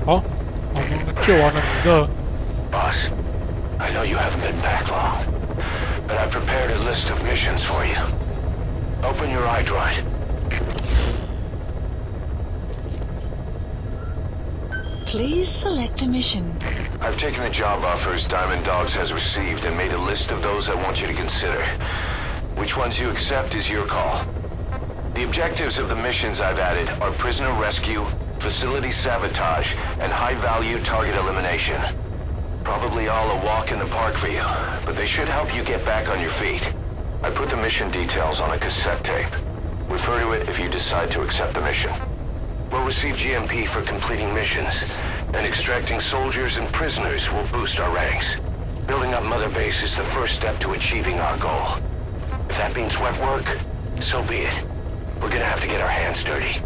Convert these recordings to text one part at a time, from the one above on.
好，我们救完了米勒。Boss, I know you haven't been back long, but I prepared a list of missions for you. Open your iDroid. Please select a mission. I've taken the job offers Diamond Dogs has received and made a list of those I want you to consider. Which ones you accept is your call. The objectives of the missions I've added are prisoner rescue, facility sabotage, and high-value target elimination. Probably all a walk in the park for you, but they should help you get back on your feet. I put the mission details on a cassette tape. Refer to it if you decide to accept the mission. We'll receive GMP for completing missions, and extracting soldiers and prisoners will boost our ranks. Building up Mother Base is the first step to achieving our goal. If that means wet work, so be it. We're gonna have to get our hands dirty.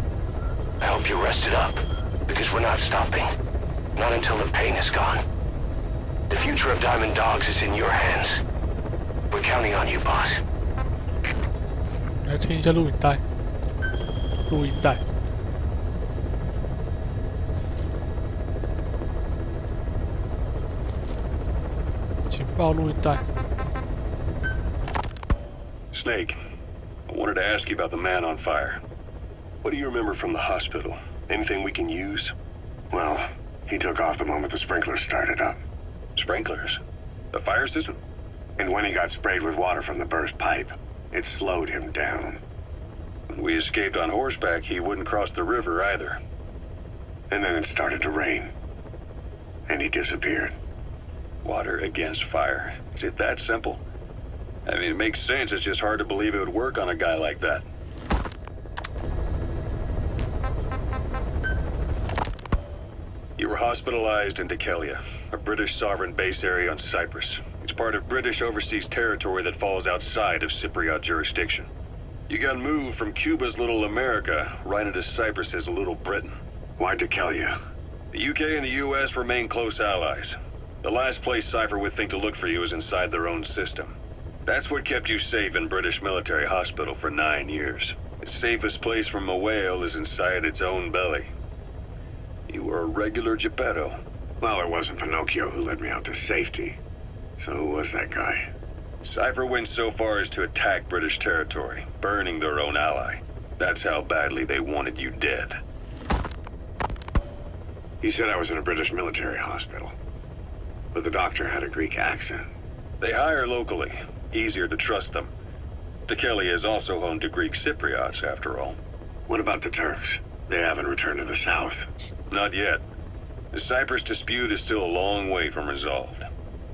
I hope you're rested up, because we're not stopping. Not until the pain is gone. The future of Diamond Dogs is in your hands. We're counting on you, boss. 来听一下录影带。录影带。情报录音带。Snake, I wanted to ask you about the man on fire. What do you remember from the hospital? Anything we can use? Well, he took off the moment the sprinklers started up. Sprinklers? The fire system? And when he got sprayed with water from the burst pipe, it slowed him down. When we escaped on horseback, he wouldn't cross the river either. And then it started to rain. And he disappeared. Water against fire. Is it that simple? I mean, it makes sense. It's just hard to believe it would work on a guy like that. You were hospitalized in Dekelia, a British sovereign base area on Cyprus. It's part of British overseas territory that falls outside of Cypriot jurisdiction. You got moved from Cuba's Little America right into Cyprus's Little Britain. Why Dekelia? The UK and the US remain close allies. The last place Cypher would think to look for you is inside their own system. That's what kept you safe in British military hospital for 9 years. The safest place from a whale is inside its own belly. You were a regular Geppetto. Well, it wasn't Pinocchio who led me out to safety. So who was that guy? Cypher went so far as to attack British territory, burning their own ally. That's how badly they wanted you dead. He said I was in a British military hospital. But the doctor had a Greek accent. They hire locally. Easier to trust them. Dekelia is also home to Greek Cypriots, after all. What about the Turks? They haven't returned to the south. Not yet. The Cyprus dispute is still a long way from resolved.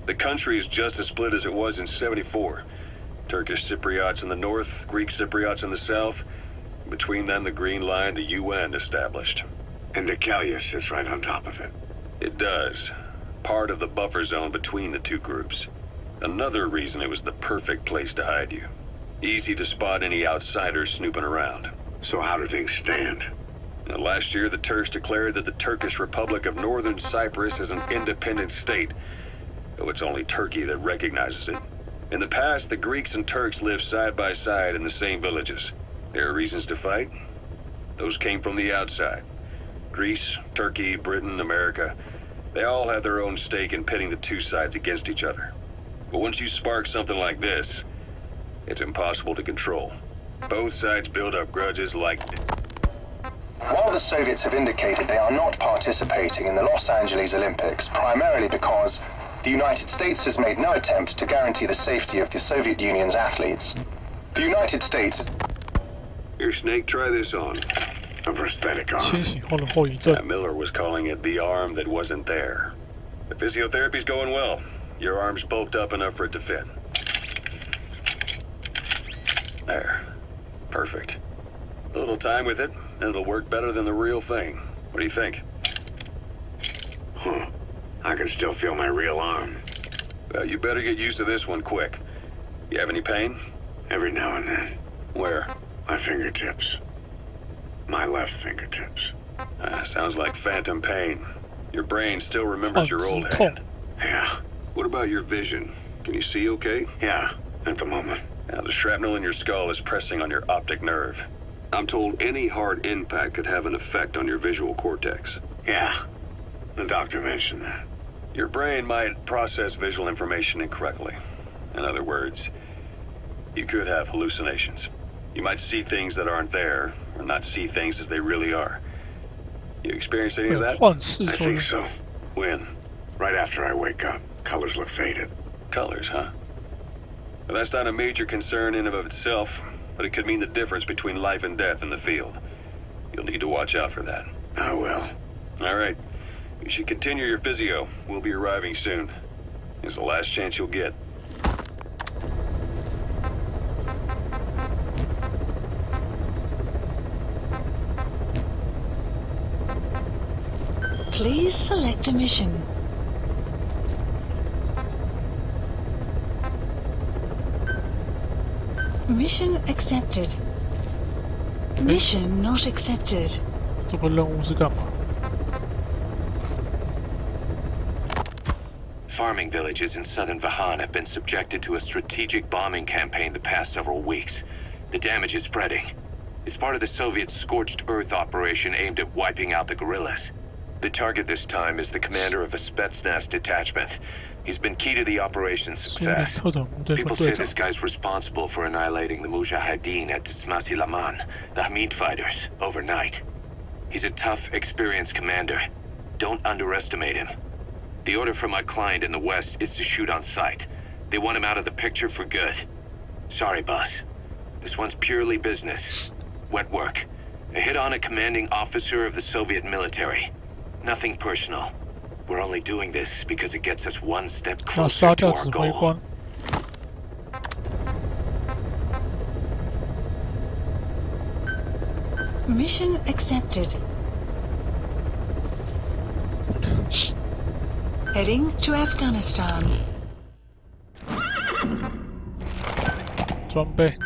The country is just as split as it was in '74. Turkish Cypriots in the north, Greek Cypriots in the south. Between them, the Green Line, the UN established. And Dekelia sits right on top of it. It does. Part of the buffer zone between the two groups. Another reason it was the perfect place to hide you. Easy to spot any outsiders snooping around. So how do things stand? Now, last year, the Turks declared that the Turkish Republic of Northern Cyprus is an independent state, though it's only Turkey that recognizes it. In the past, the Greeks and Turks lived side by side in the same villages. There are reasons to fight. Those came from the outside. Greece, Turkey, Britain, America, they all had their own stake in pitting the two sides against each other. But once you spark something like this, it's impossible to control. Both sides build up grudges like... While the Soviets have indicated they are not participating in the Los Angeles Olympics, primarily because the United States has made no attempt to guarantee the safety of the Soviet Union's athletes. The United States... Here, Snake, try this on. A prosthetic 清 arm. 醒后的后遗症。 Miller was calling it the arm that wasn't there. The physiotherapy's going well. Your arm's bulked up enough for it to fit. There. Perfect. A little time with it, and it'll work better than the real thing. What do you think? Huh. I can still feel my real arm. Well, you better get used to this one quick. You have any pain? Every now and then. Where? My fingertips. My left fingertips. Sounds like phantom pain. Your brain still remembers your old hand. Yeah. What about your vision? Can you see okay? Yeah, at the moment. Now, the shrapnel in your skull is pressing on your optic nerve. I'm told any hard impact could have an effect on your visual cortex. Yeah. The doctor mentioned that. Your brain might process visual information incorrectly. In other words, you could have hallucinations. You might see things that aren't there, or not see things as they really are. You experience any of that? 幻视 I 作用 think so. When? Right after I wake up. Colors look faded. Colors, huh? Well, that's not a major concern in and of itself, but it could mean the difference between life and death in the field. You'll need to watch out for that. I will. All right. You should continue your physio. We'll be arriving soon. It's the last chance you'll get. Please select a mission. Mission accepted. Mission not accepted. 这个任务是干嘛？ Farming villages in southern Vahan have been subjected to a strategic bombing campaign the past several weeks. The damage is spreading. It's part of the Soviet Scorched Earth operation aimed at wiping out the guerrillas. The target this time is the commander of a Spetsnaz detachment. He's been key to the operation's 是一个 success. 特种部队分 People 队 say 长 this。guy's responsible for annihilating the Mujahideen at Tismasi Laman, the Hamid fighters, overnight. He's a tough, experienced commander. Don't underestimate him. The order from my client in the West is to shoot on sight. They want him out of the picture for good. Sorry, boss. This one's purely business. Wet work. A hit on a commanding officer of the Soviet military. Nothing personal. We're only doing this because it gets us one step 要杀 closer to 掉 our 指挥 goal. 官。 Mission accepted. Heading to Afghanistan. 装备。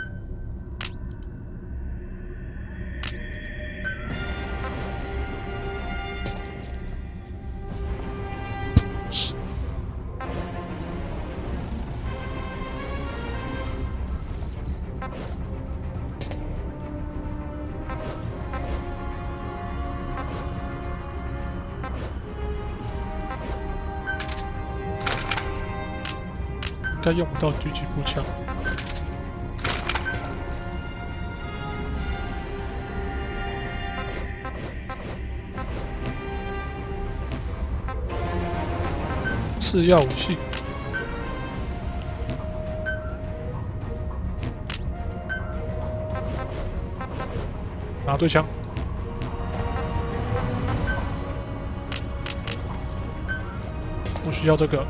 应该用不到狙击步枪。次要武器。拿对枪。不需要这个。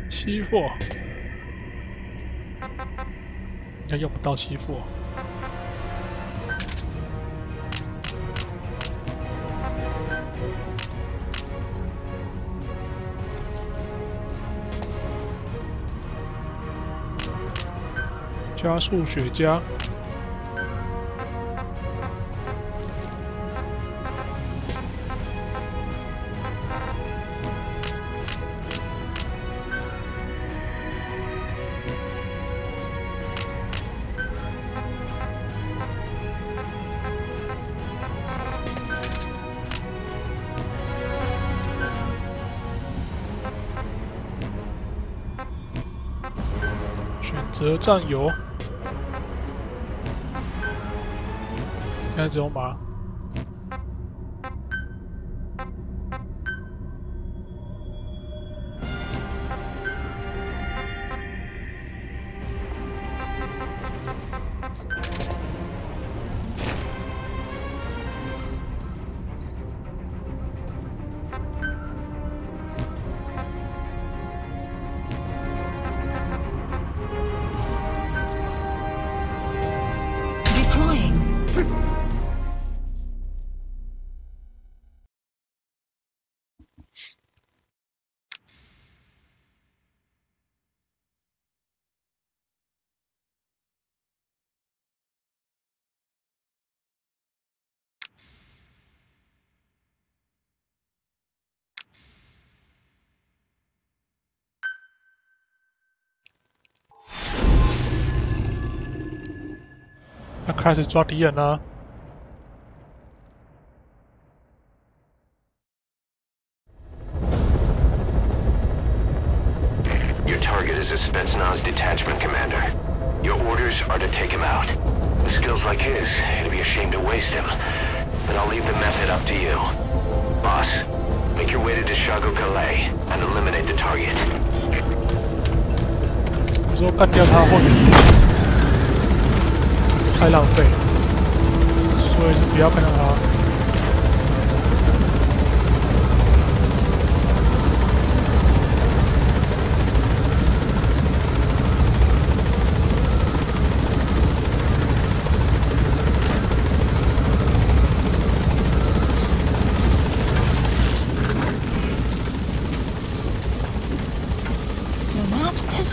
吸货，应该用不到吸货。加速雪茄。 选择占有，现在只有马。要开始抓敌人啦。 Your target is a Spetsnaz detachment commander. Your orders are to take him out. With skills like his, it'd be a shame to waste him. But I'll leave the method up to you. Boss, make your way to Dishago Calais and eliminate the target. 我说干掉他或者太浪费，所以是不要看到他。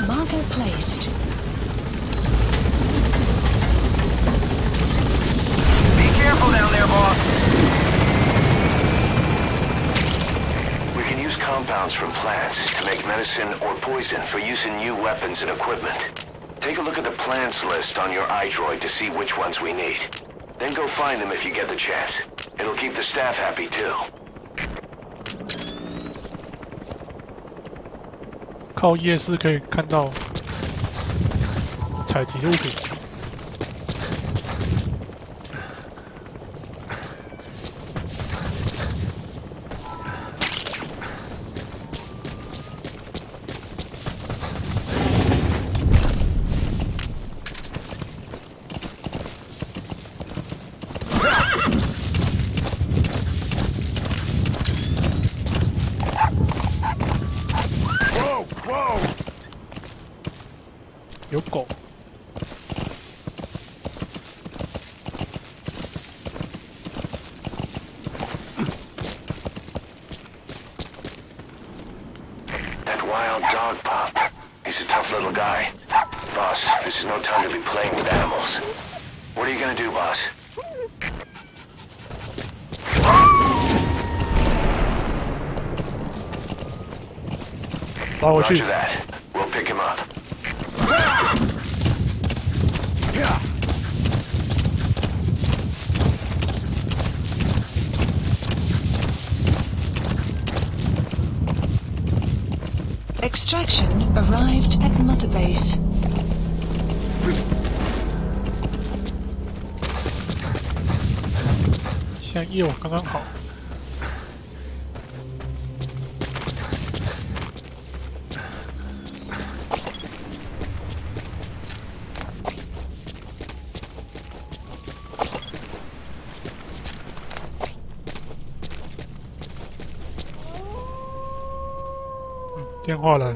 Marker placed. Be careful down there, boss. We can use compounds from plants to make medicine or poison for use in new weapons and equipment. Take a look at the plants list on your iDroid to see which ones we need. Then go find them if you get the chance. It'll keep the staff happy too. 靠夜视可以看到采集的物品。有狗。 Wild dog pup. He's a tough little guy. Boss, this is no time to be playing with animals. What are you gonna do, boss? Roger that. We'll pick him up. Extraction arrived at Mother Base. 现在夜晚刚刚好。电话来。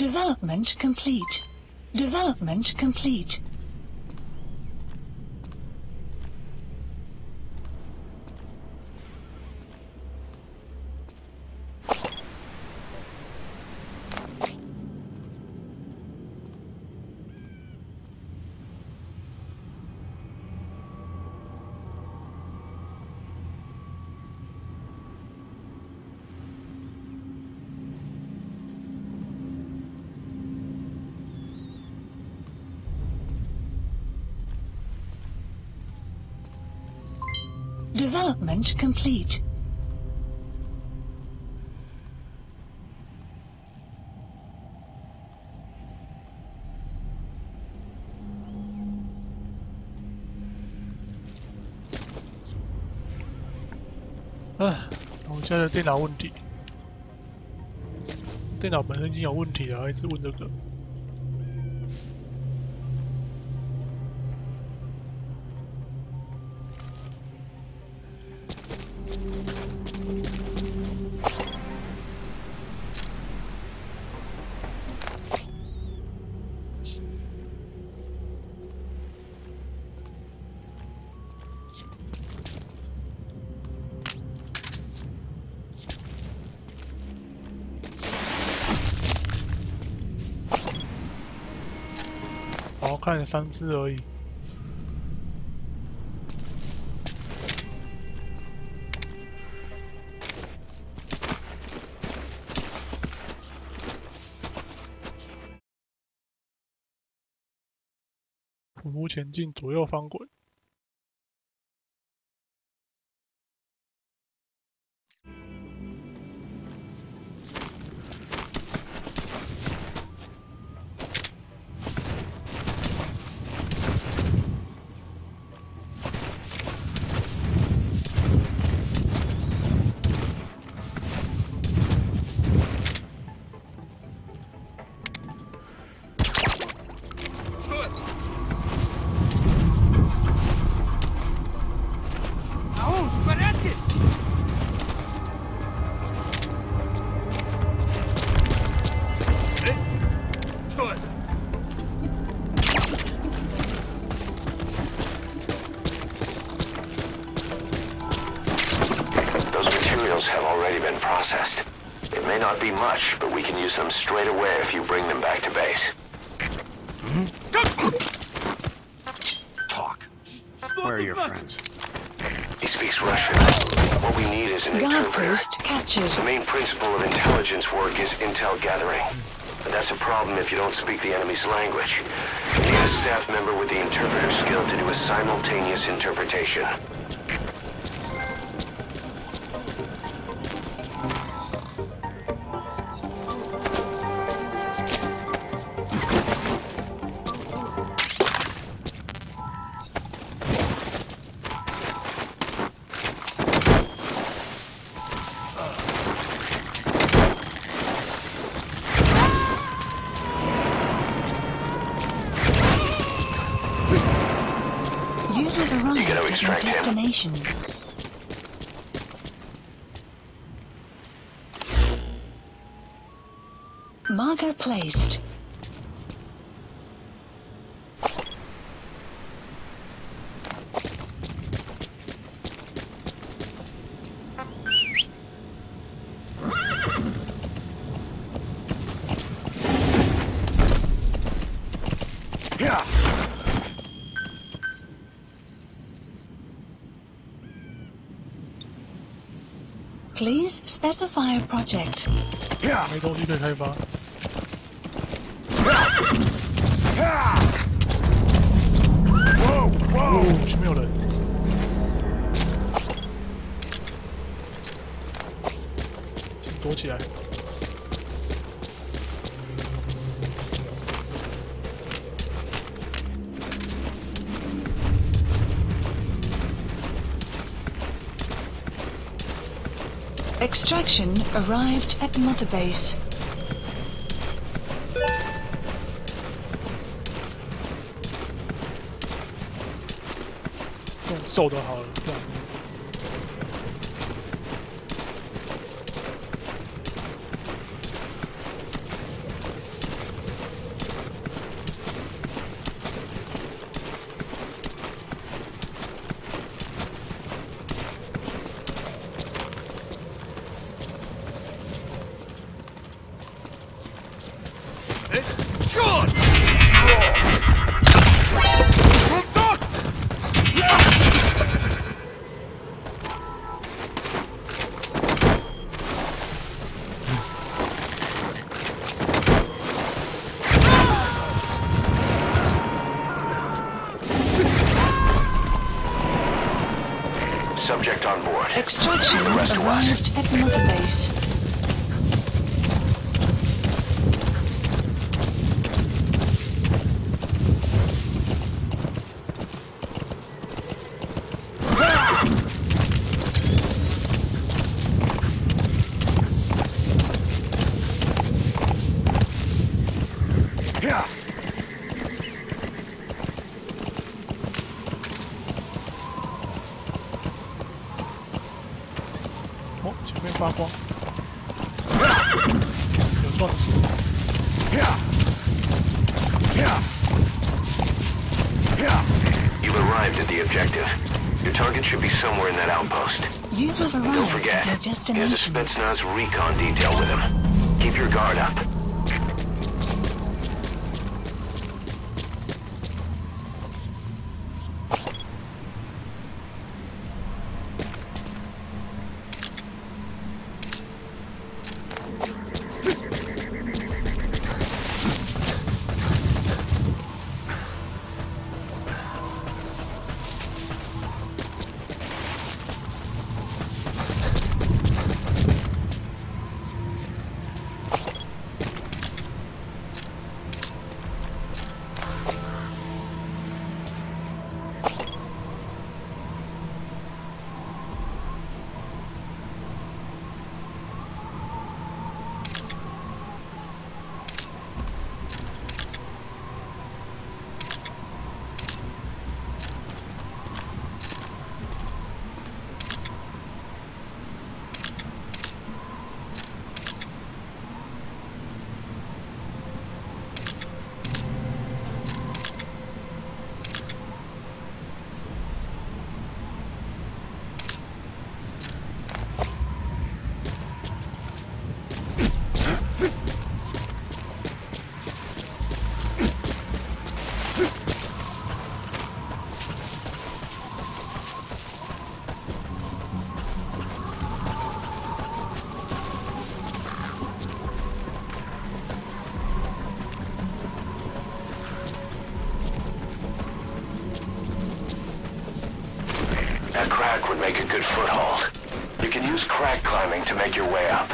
Development complete. Development complete. Development complete.我家的电脑问题，电脑本身已经有问题了，还一直问这个。好，看了3只而已。匍匐前进，左右翻滚。Have already been processed. It may not be much, but we can use them straight away if you bring them back to base. Talk. Where are your friends? He speaks Russian. What we need is an Guard interpreter. post captured. The main principle of intelligence work is intel gathering. And that's a problem if you don't speak the enemy's language. You need a staff member with the interpreter skill to do a simultaneous interpretation. Destination. Marker placed. Yeah. Please specify a project. 没东西可以开发。哦，前面有人。请躲起来。Extraction arrived at Mother Base. 用揍的好了，这样。Extraction The rest to us. arrived at Mother Base.哦，前面发光，有撞击。 You've arrived at the objective. Your target should be somewhere in that outpost. You have And don't arrived forget, at your he has a destination. Spetsnaz recon detail with him. Keep your guard up. That crack would make a good foothold. You can use crack climbing to make your way up.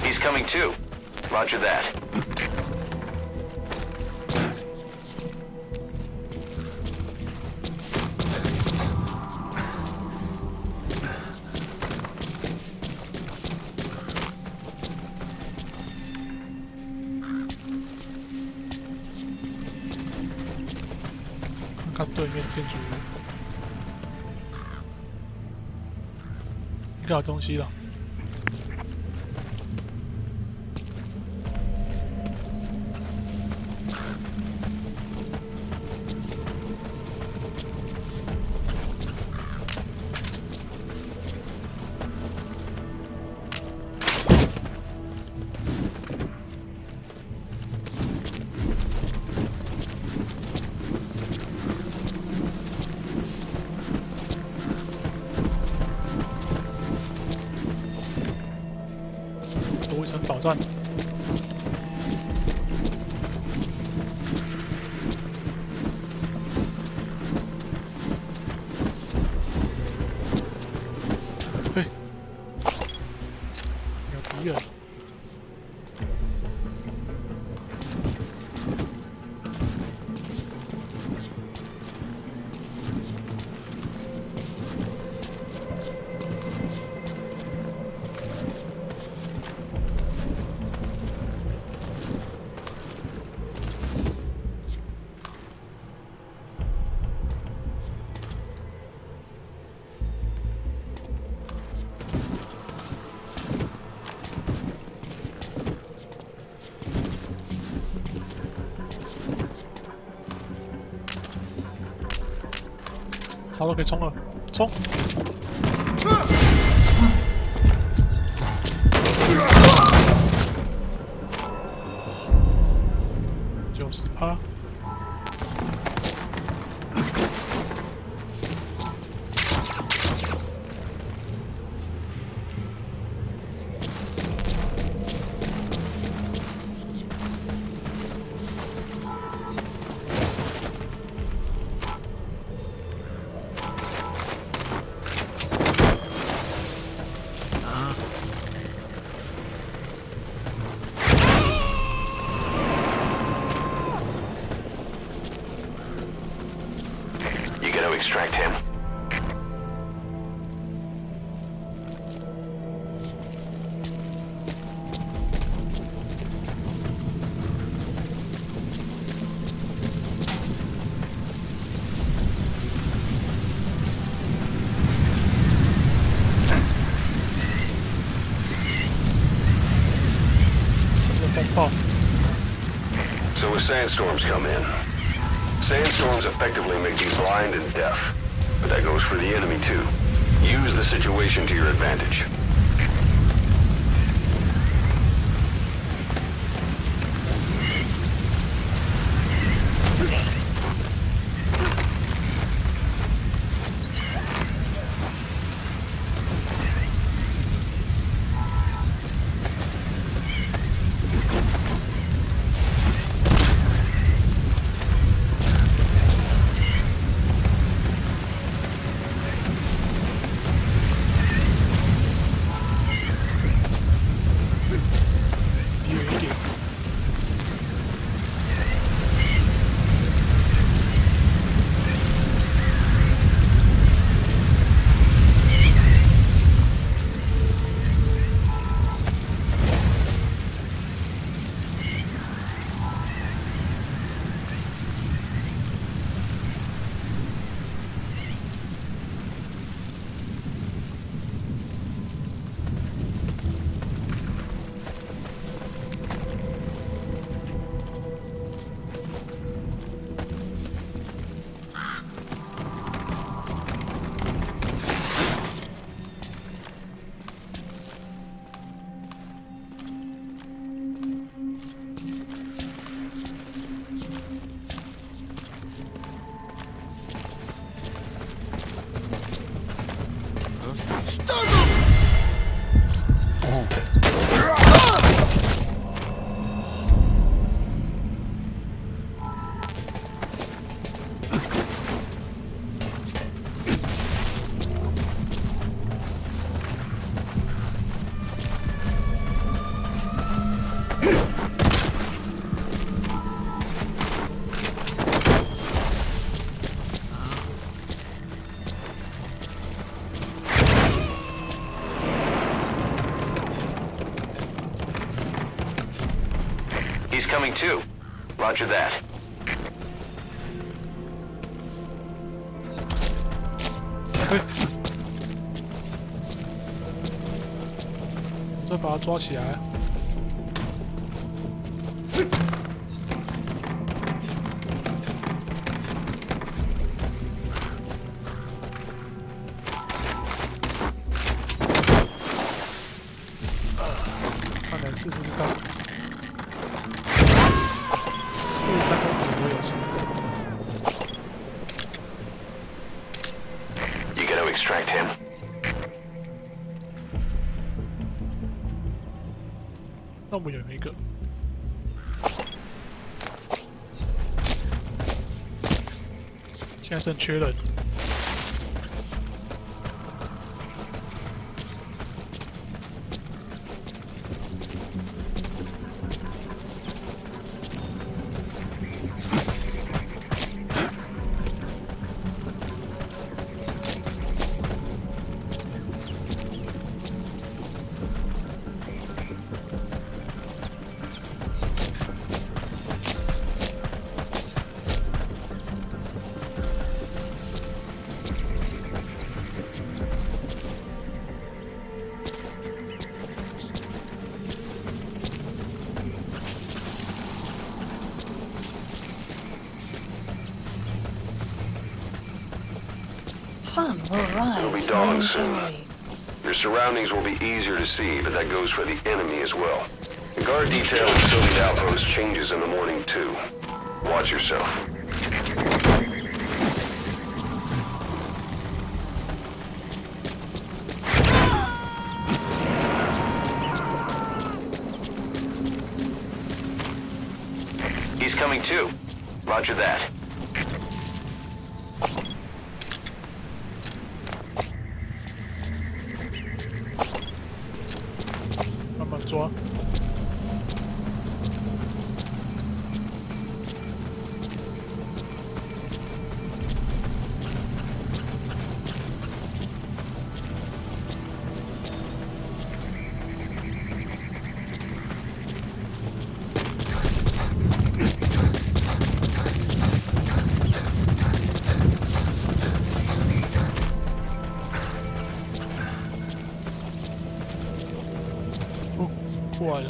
He's coming too. Roger that.看看对面建筑物，应该有东西了。 多一层保障。嘿，有敌人。差不多可以冲了，冲！ 90%。Extract him. So as sandstorms come in, sandstorms effectively make you blind and deaf, but that goes for the enemy too. Use the situation to your advantage. He's coming too. Roger that. 再把他抓起来。看来试试看。43公尺我有试过。 You gotta extract him. 那我们有一个，现在正缺人。Sun will It'll be rise dawn soon. momentarily. Your surroundings will be easier to see, but that goes for the enemy as well. The guard detail and Soviet outpost changes in the morning too. Watch yourself. He's coming too. Roger that. 慢慢抓。过来了。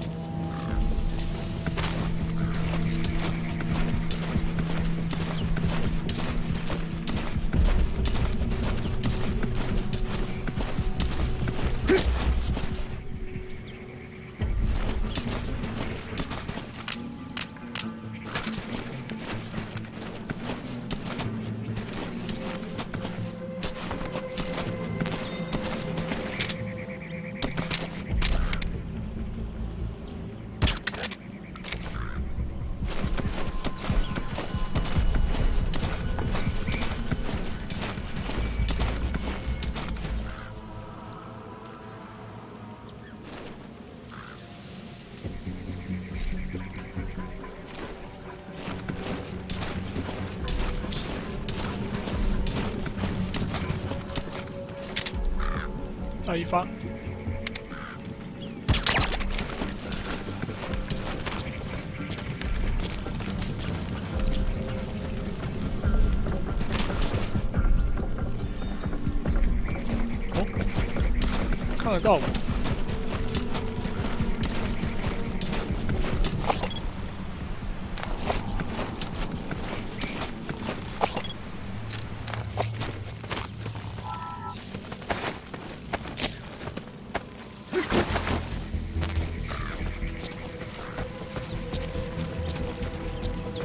再一发，哦，看得到我。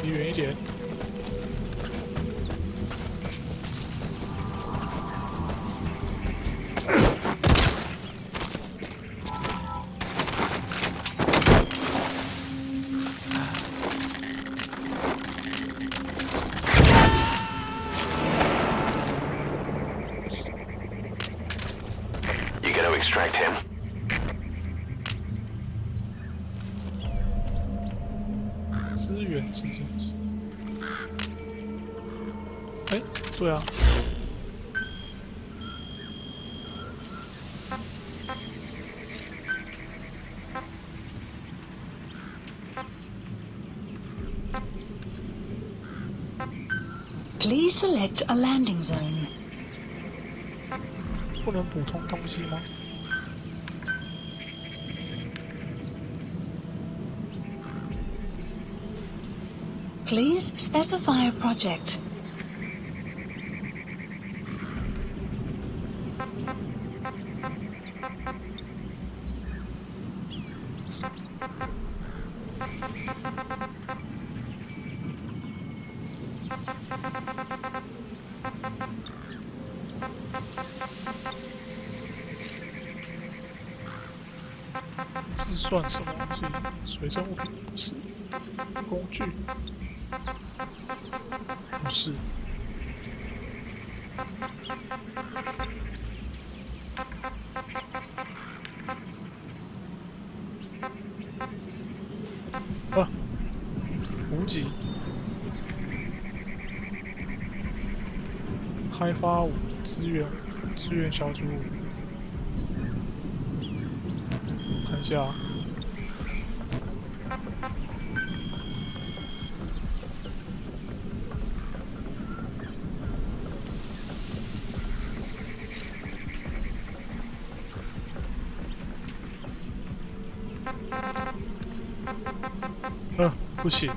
离远一点。You gonna extract him? 资源集成器。哎，对啊。Please select a landing zone. 不能补充东西吗？ Please specify a project.这是算什么东西？随身物品不是，工具不是。啊，补给，开发资源小组。 看一下，不行。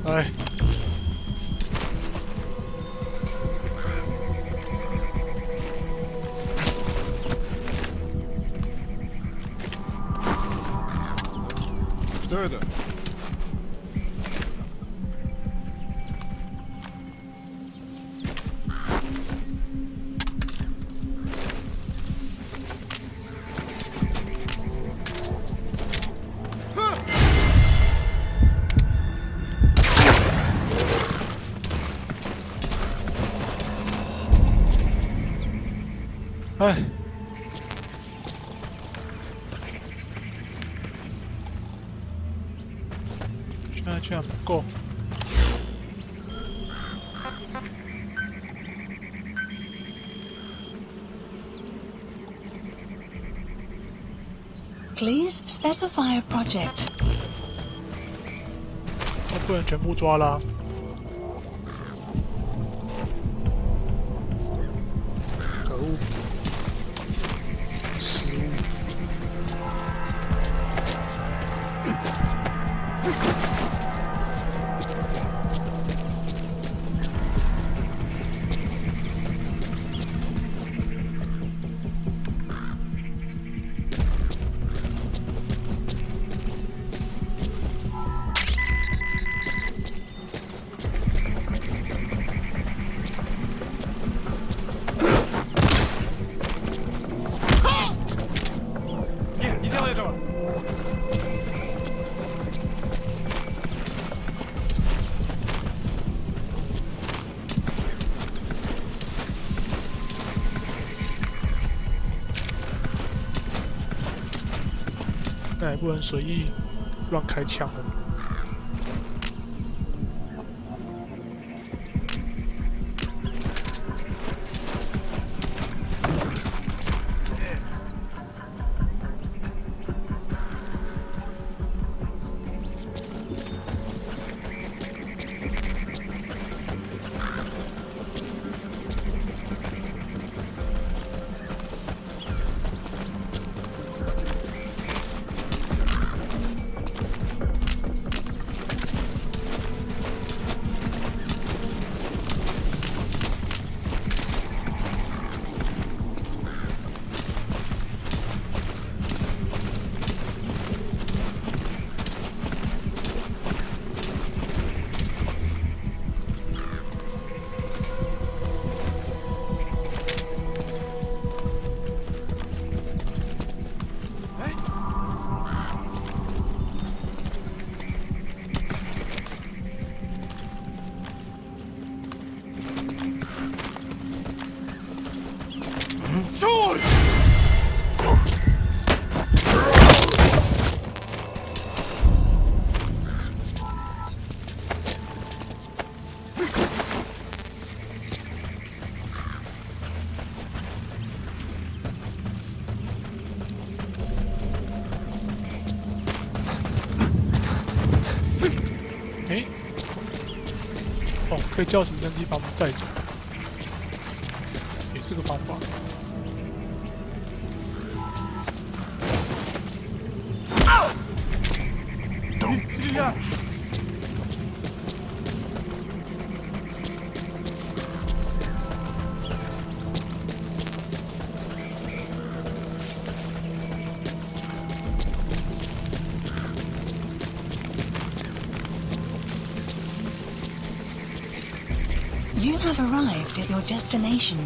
哎， further.哎，现在居然不够。Please specify a project. 那不能全部抓啦。可恶！失误。那也不能随意乱开枪了。哎，哦，可以叫直升机把我们载走，也是个方法。You have arrived at your destination.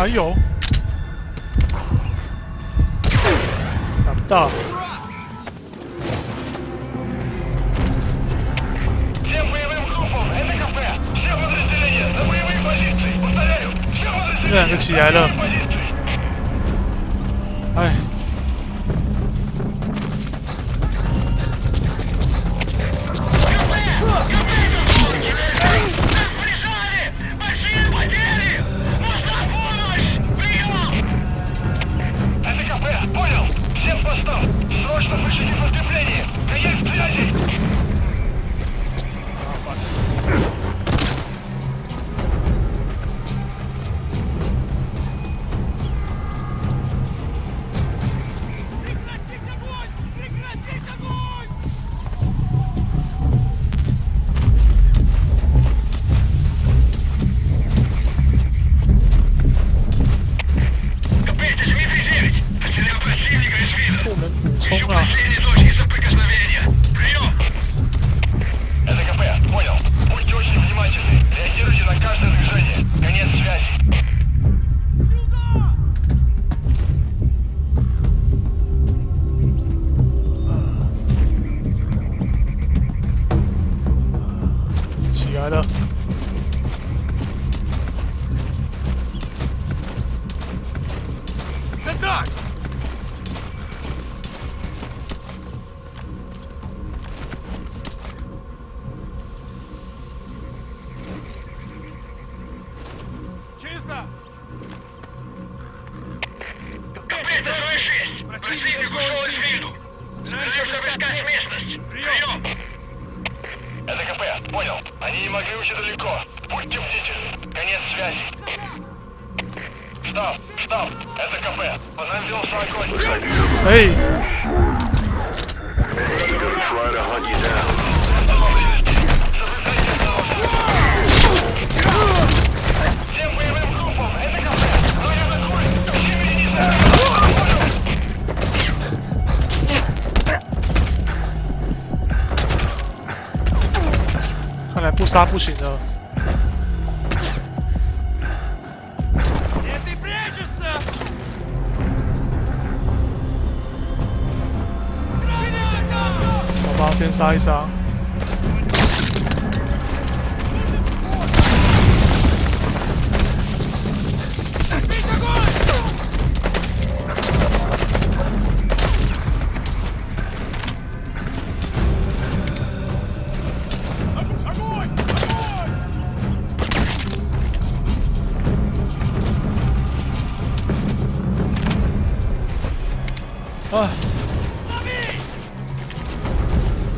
还有，打不到。这两个起来了，哎。 来了，看这儿！Чисто! Противник ушел из виду! Стараемся обыскать местность! Прием! Это КП, понял. Они не могли уйти далеко. Будьте бдительны. Конец связи. Штаб, это КП. Понадобился огонь. Эй! Всем боевым группам, это КП. Кто-нибудь атакует? Ищи 看来不杀不行了。好吧，先杀一杀。啊！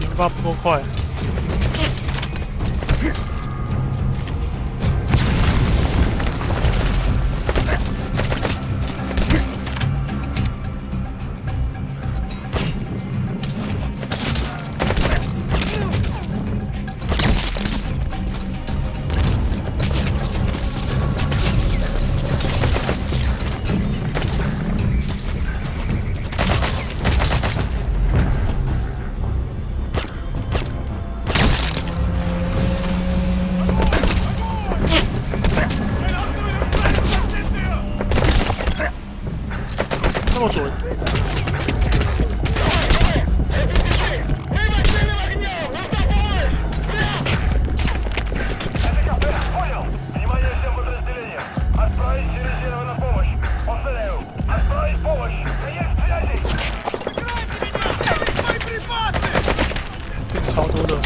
研发不够快。那么准。变超多的。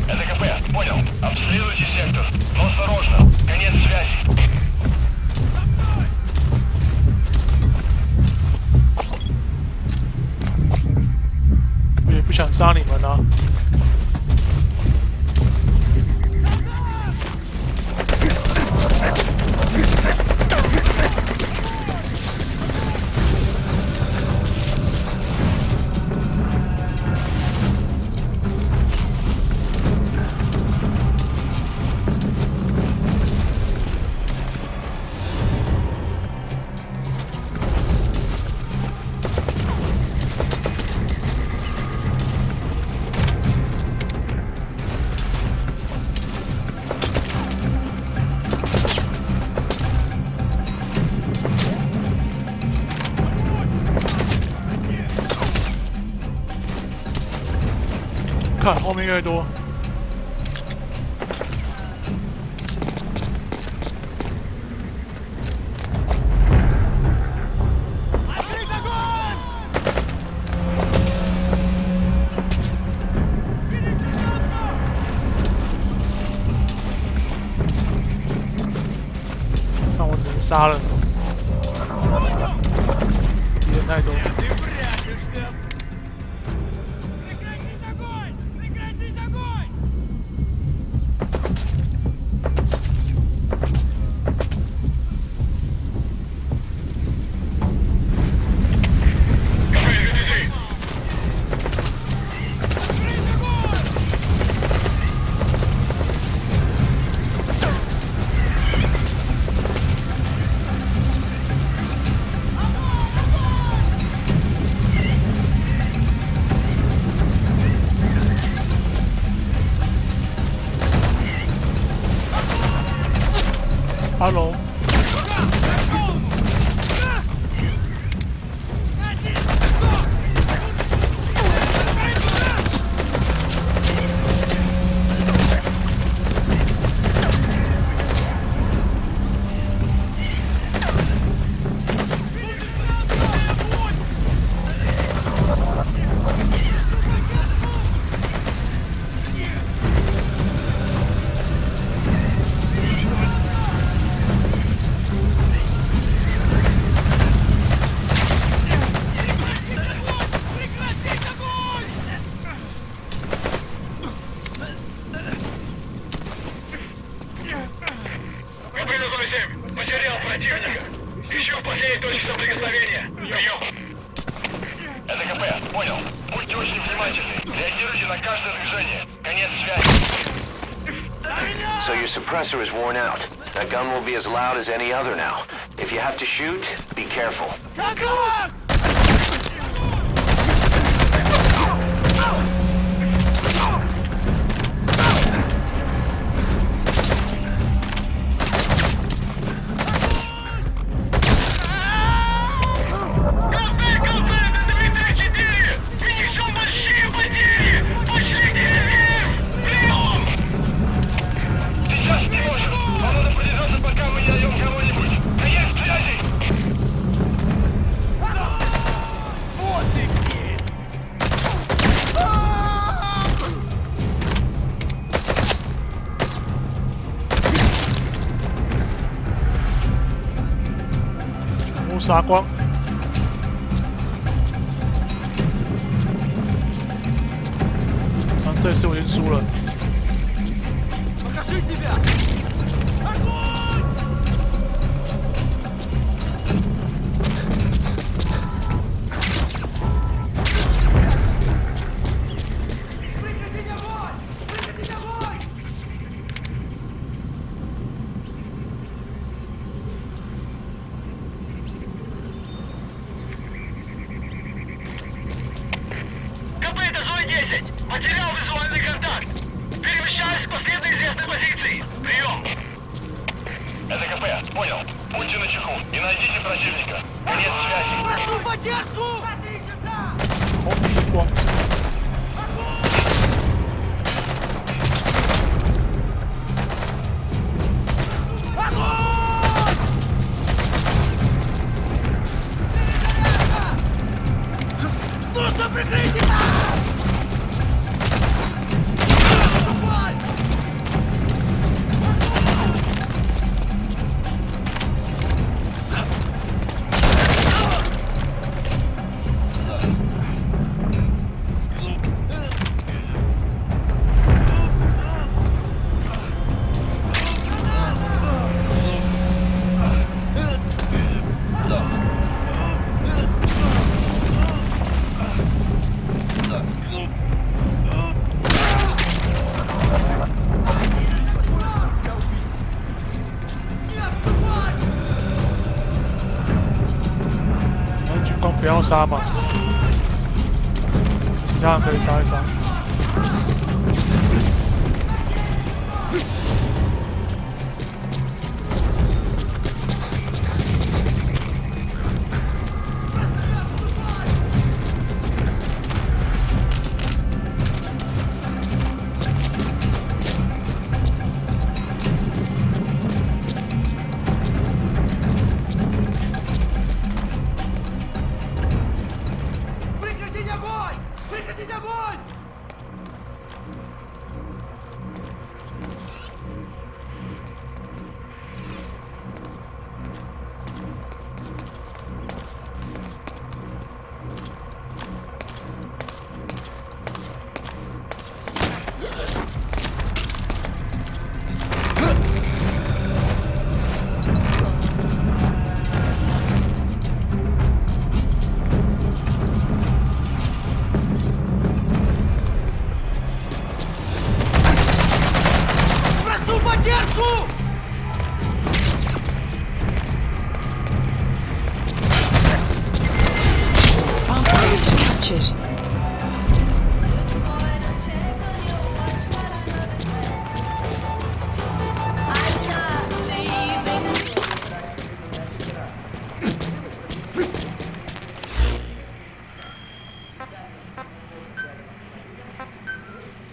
Это КП, 杀你们啊！看后面越多。看我只能杀了，敌人太多。 阿龙，Потерял противника. Еще в последней точке соприкосновения. Прием. Это КП. Понял. Будьте очень внимательны. Реагируйте на каждое движение. Конец связи. So your suppressor is worn out. That gun will be as loud as any other now. If you have to shoot, be careful.杀光！这次我已经输了。 Потерял визуальный контакт. Перемещаюсь к последней известной позиции. Прием. Это КП. Понял. Будьте начеку и найдите противника. Конец связи. Прошу поддержку! Нужно прикрытие! 通不要杀嘛，其他人可以杀一杀。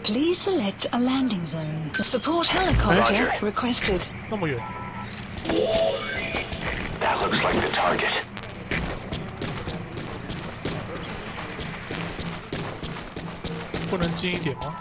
Please select a landing zone. A support helicopter Roger. requested. 那么远， That looks like the target. 不能近一点吗？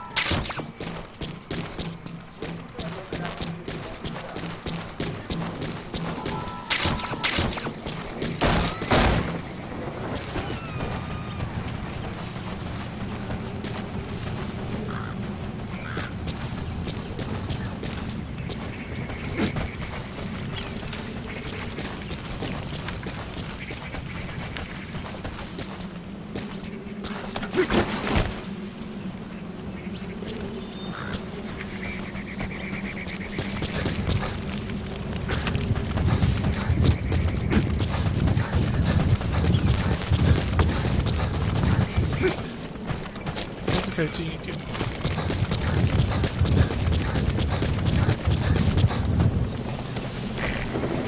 可以近一点。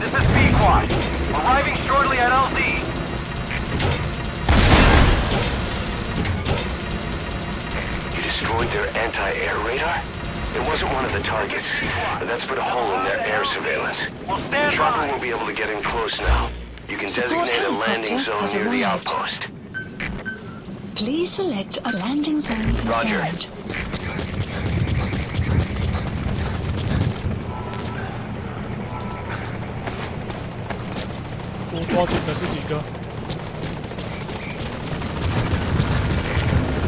This is P-Quad. Arriving shortly at LZ. You destroyed their anti-air radar? It wasn't one of the targets, but that's put a hole in their air surveillance. We'll stand Chopper by. won't be able to get in close now. You can Support designate a landing helicopter zone has near the arrived. outpost. Please select a landing zone Roger. confirmed. 我报警的是几个？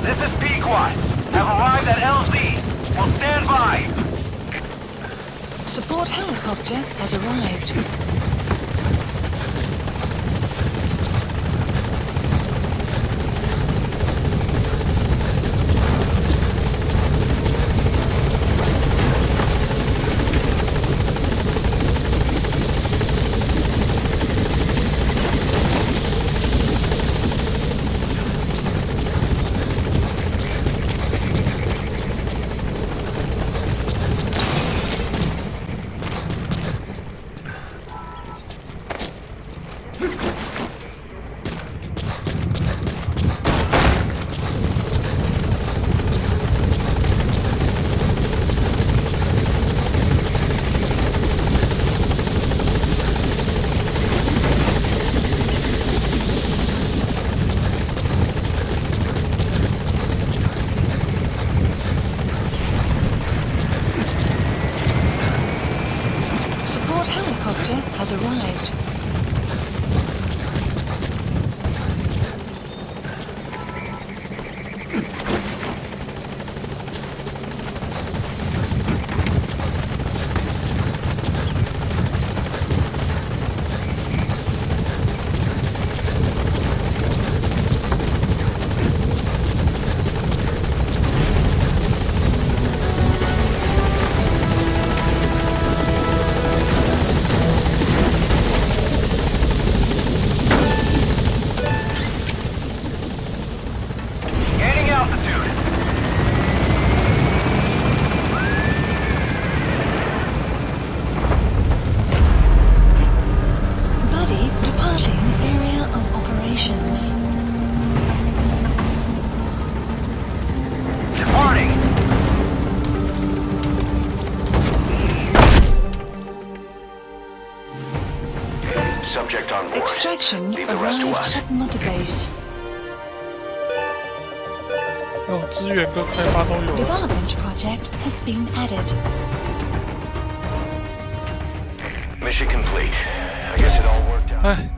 This is P-Quad. Have arrived at LZ. We'll stand by. Support helicopter has arrived. operations. Departing! Subject on board. Extraction Leave the rest to arrived us. at Mother Base. 哦，资源跟开发都有了。 Development project has been added. Mission complete. I guess it all worked out. 哎，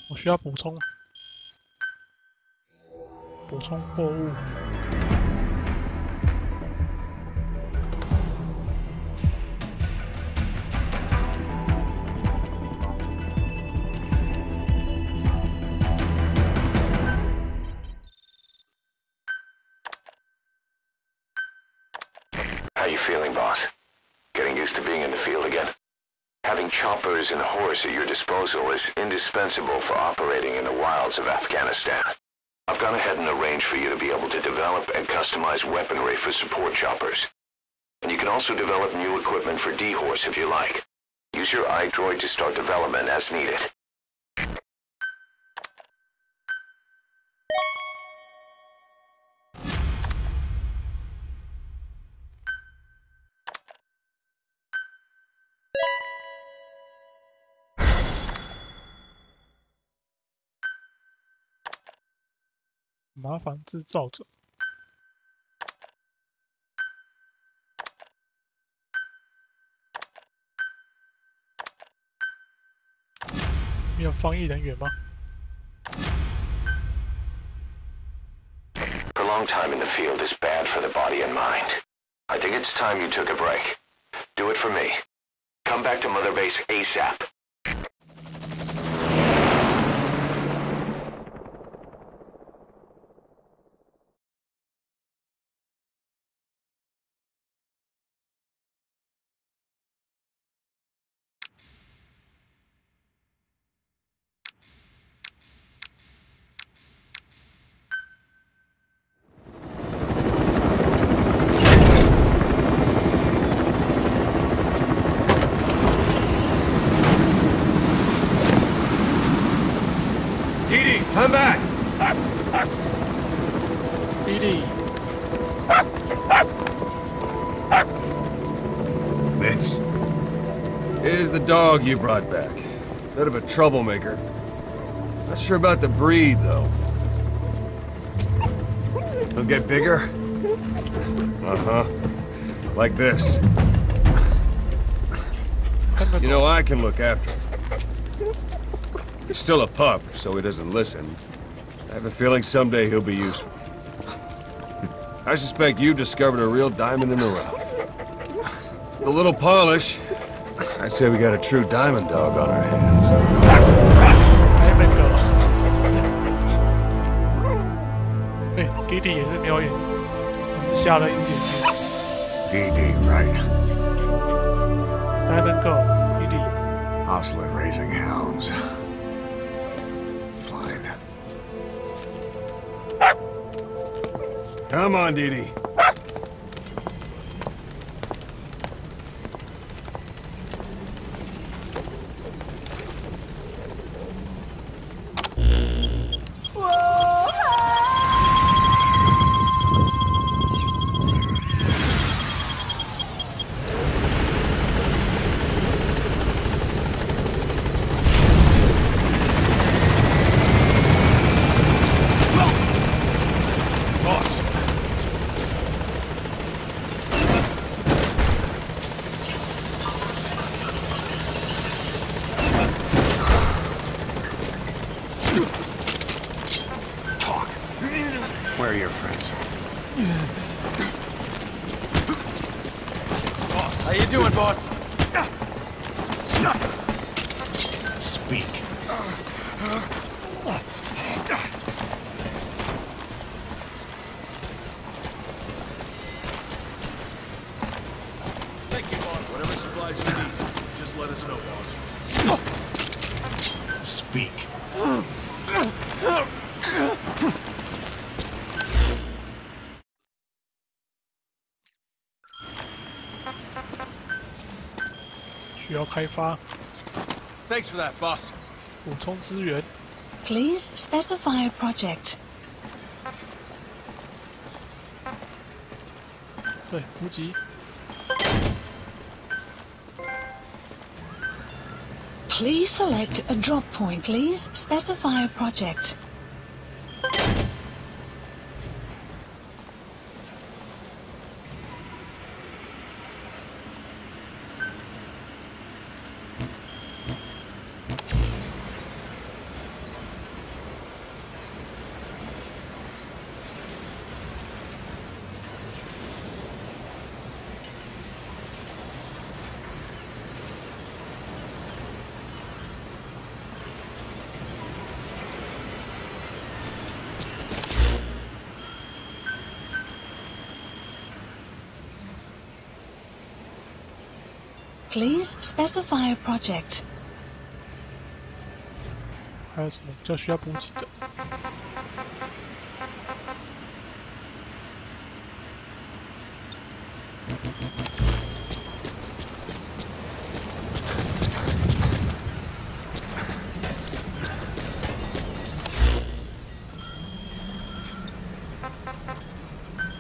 我需要补充货物。How you feeling, boss? Getting used to being in the field again? Having choppers and horse at your disposal is indispensable for operating in the wilds of Afghanistan. I've gone ahead and arranged for you to be able to develop and customize weaponry for support choppers. And you can also develop new equipment for D-Horse if you like. Use your iDroid to start development as needed.麻烦制造者。没有翻译人员吗？ Prolonged time in the field is bad for the body and mind. I think it's time you took a break. Do it for me. Come back to Mother Base ASAP. Come back! BD， This is the dog you brought back. Bit of a troublemaker. Not sure about the breed, though. He'll get bigger? Uh-huh. Like this. You know, I can look after him. He's still a pup, so he doesn't listen. I have a feeling someday he'll be useful. I suspect you've discovered a real diamond in the rough. With a little polish, I'd say we got a true diamond dog on our hands. Diamond dog。哎，弟弟也是瞄眼，也是瞎了一只眼睛。 DD, right? Diamond dog，弟弟。 Oslet raising hounds. Come on, Dee Dee. Where are your friends? Boss. How you doing, boss? Speak. Thank you, boss. Whatever supplies you need, just let us know, boss. Speak.需要开发， Thanks for that, boss. 补充资源。Please specify a project. 对，补给。 Please select a drop point. Please specify a project. Please specify a project. 还有什么比较需要补给的？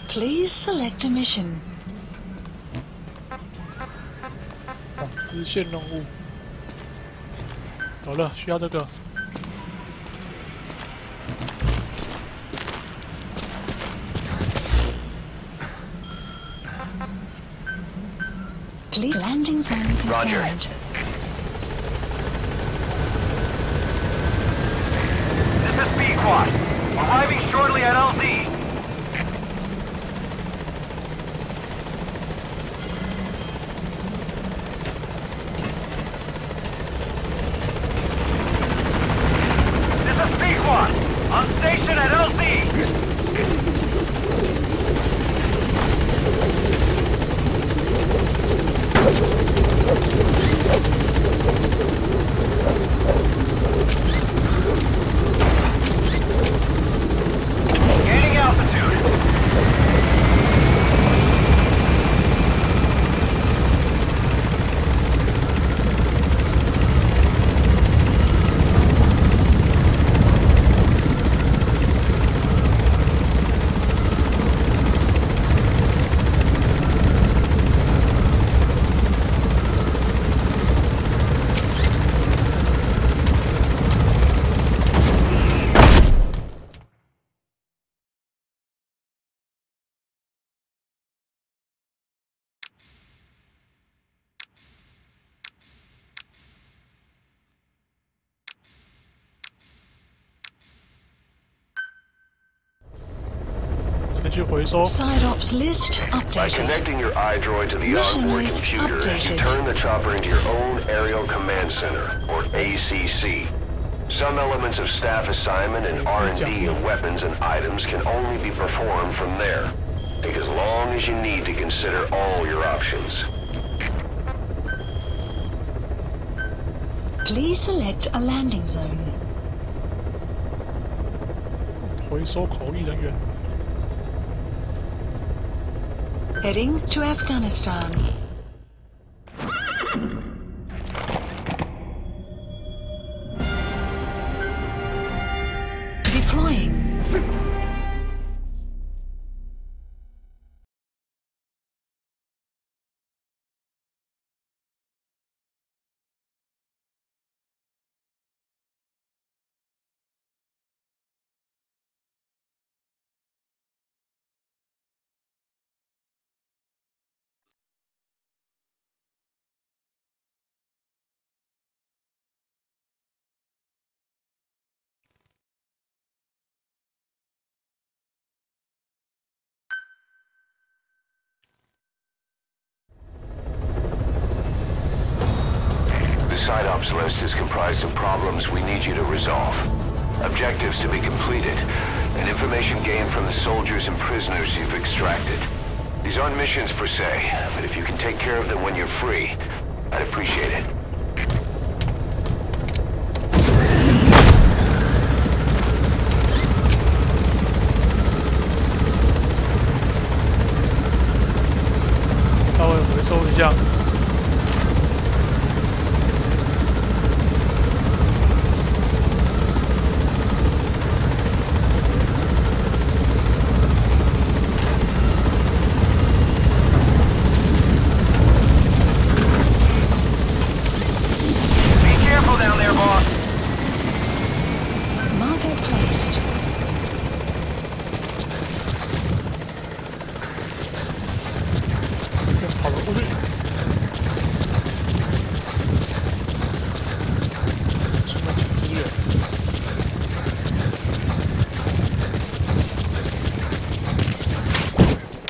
Please select a mission. 支线任务。有了，需要这个。 Please landing zone confirmed. This is B-Quad. Arriving shortly at LZ. This is B-Quad. On station at LZ. Gaining altitude. Side ops list By updated. connecting your iDroid to the Mission onboard list computer, you updated. turn the chopper into your own Aerial Command Center, or ACC. Some elements of staff assignment and R&D of weapons and items can only be performed from there. Take as long as you need to consider all your options. Please select a landing zone. 回收口译人员。 Heading to Afghanistan. Deploying. The side ops list is comprised of problems we need you to resolve, objectives to be completed, and information gained from the soldiers and prisoners you've extracted. These aren't missions per se, but if you can take care of them when you're free, I'd appreciate it. 稍微回收一下。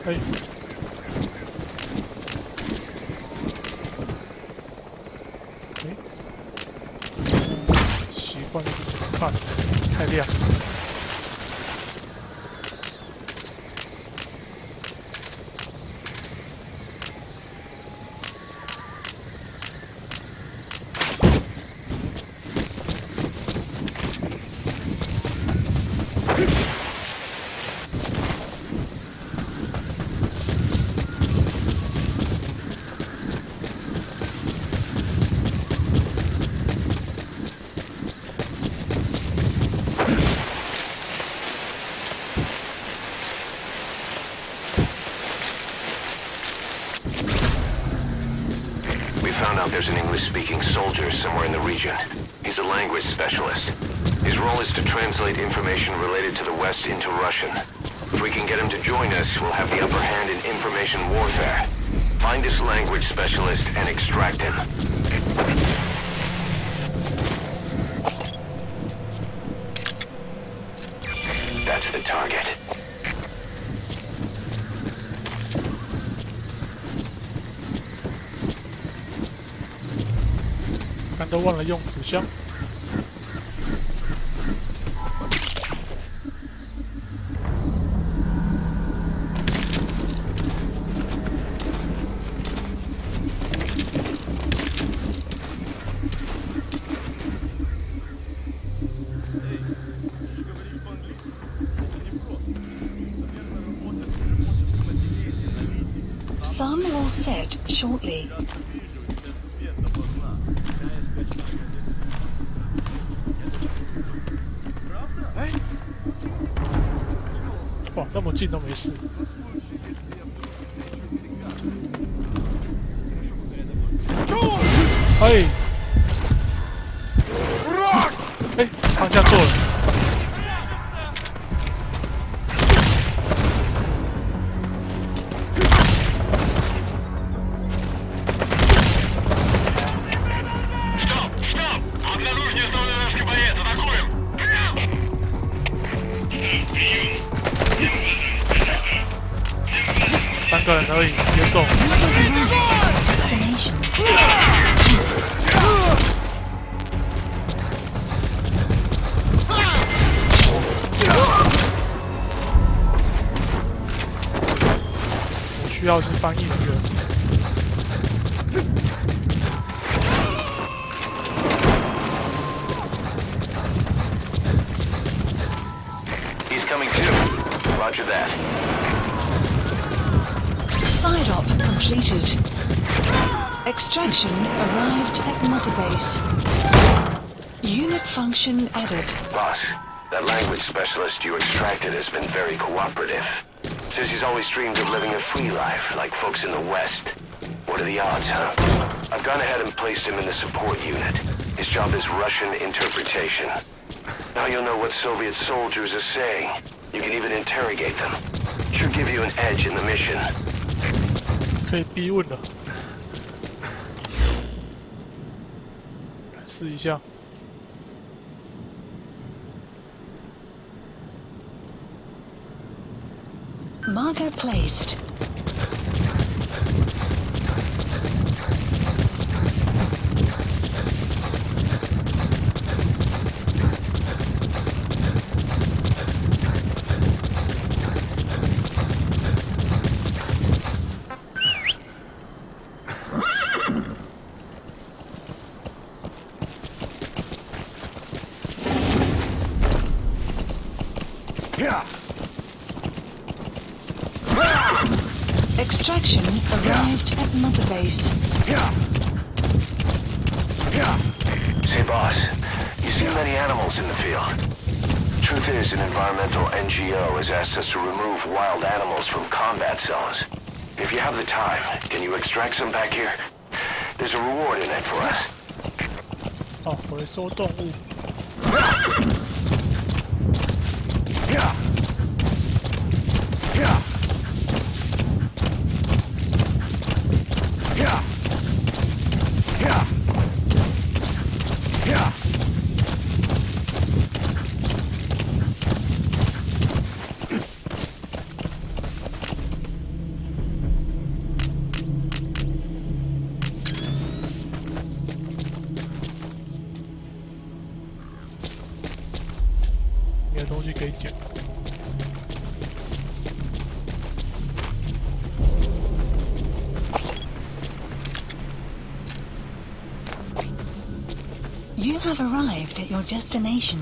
哎，习惯了怎么看？太亮。There's an English-speaking soldier somewhere in the region. He's a language specialist. His role is to translate information related to the West into Russian. If we can get him to join us, we'll have the upper hand in information warfare. Find this language specialist and extract him. That's the target. 但都忘了用纸箱。Sun will set shortly. 哇，那么近都没事。哎，哎，他这样做了。3个人而已，别中。我需要是翻译员。He's coming too. Roger that. Side op completed. Extraction arrived at Mother Base. Unit function added. Boss, that language specialist you extracted has been very cooperative. Says he's always dreamed of living a free life, like folks in the West. What are the odds, huh? I've gone ahead and placed him in the support unit. His job is Russian interpretation. Now you'll know what Soviet soldiers are saying. You can even interrogate them. Should give you an edge in the mission. 可以逼问了，试一下。Marker placed. Extraction arrived at Mother Base. Say, boss, you see many animals in the field. Truth is, an environmental NGO has asked us to remove wild animals from combat zones. If you have the time, can you extract some back here? There's a reward in it for us. 哦，回收动物。你的东西可以捡。You have arrived at your destination.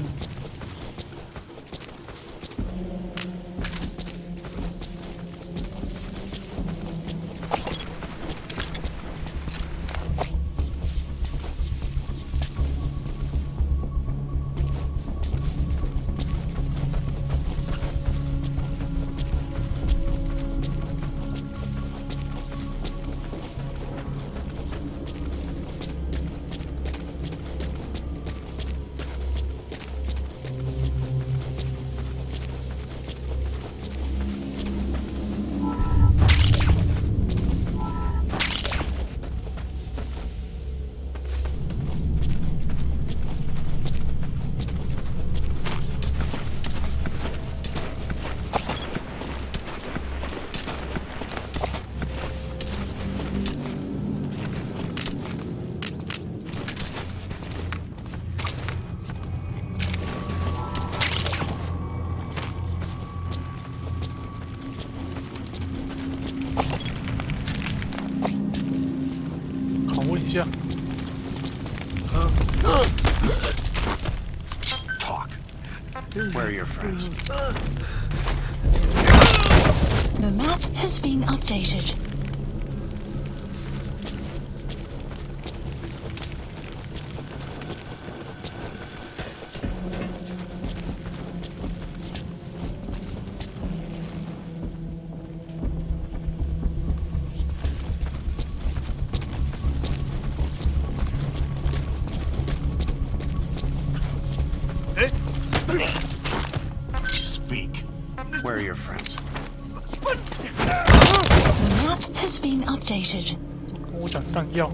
拷问一下。 Talk. Where are your friends? The map has been updated. Speak. Where are your friends? The map has been updated. 跟我讲弹药。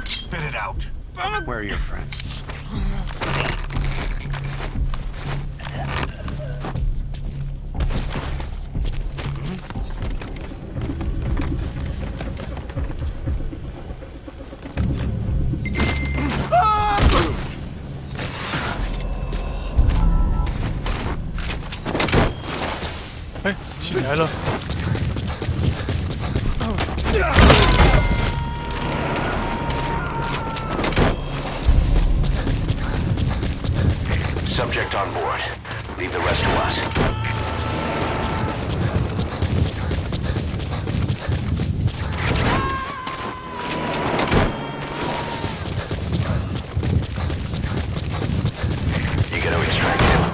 Spit it out. Where are your friends? "哎，起来了！ Subject on board. Leave the rest to us. You gotta extract him.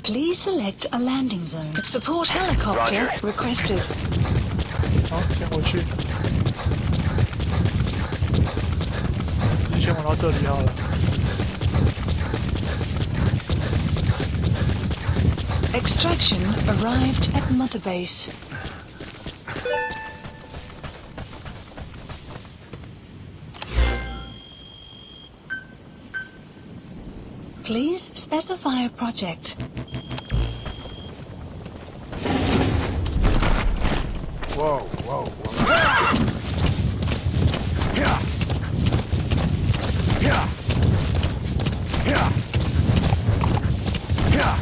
Please select a landing zone. Support helicopter Roger. requested. 好，先回去。你先玩到这里好了。 Extraction arrived at Mother Base. Please specify a project. Whoa, whoa, whoa. Yeah. Yeah. Yeah. Yeah.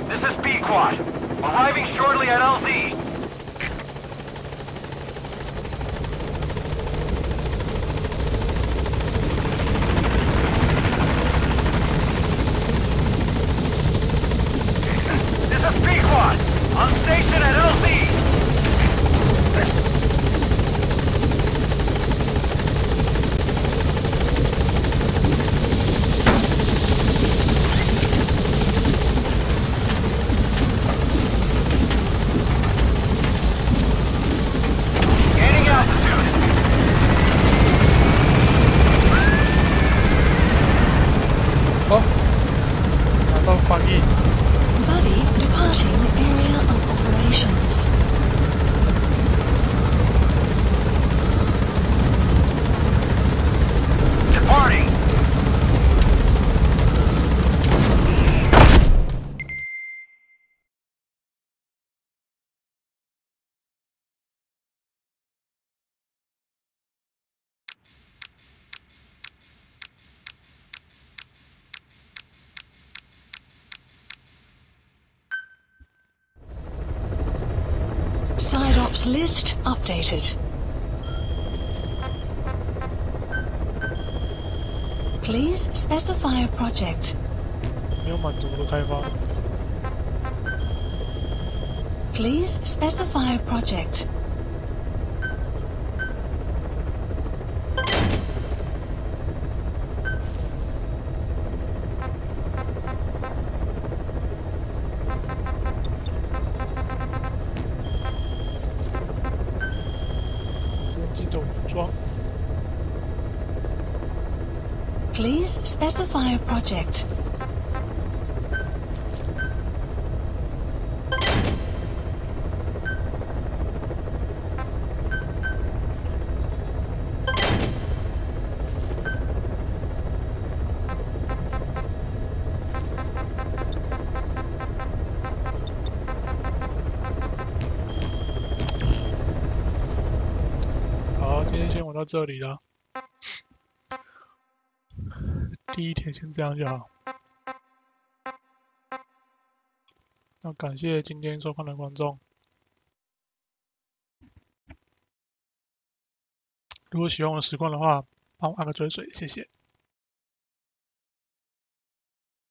This is B-Quad. Arriving shortly at LZ. This is On station at LZ! Gaining altitude! Buddy departing area of operations. Departing! Side ops list updated. Please specify a project. 没有满足我的开发。 Please specify a project. Please specify a project.好，今天先玩到这里了。第一天先这样就好。那感谢今天收看的观众。如果喜欢我的实况的话，帮我按个追随，谢谢。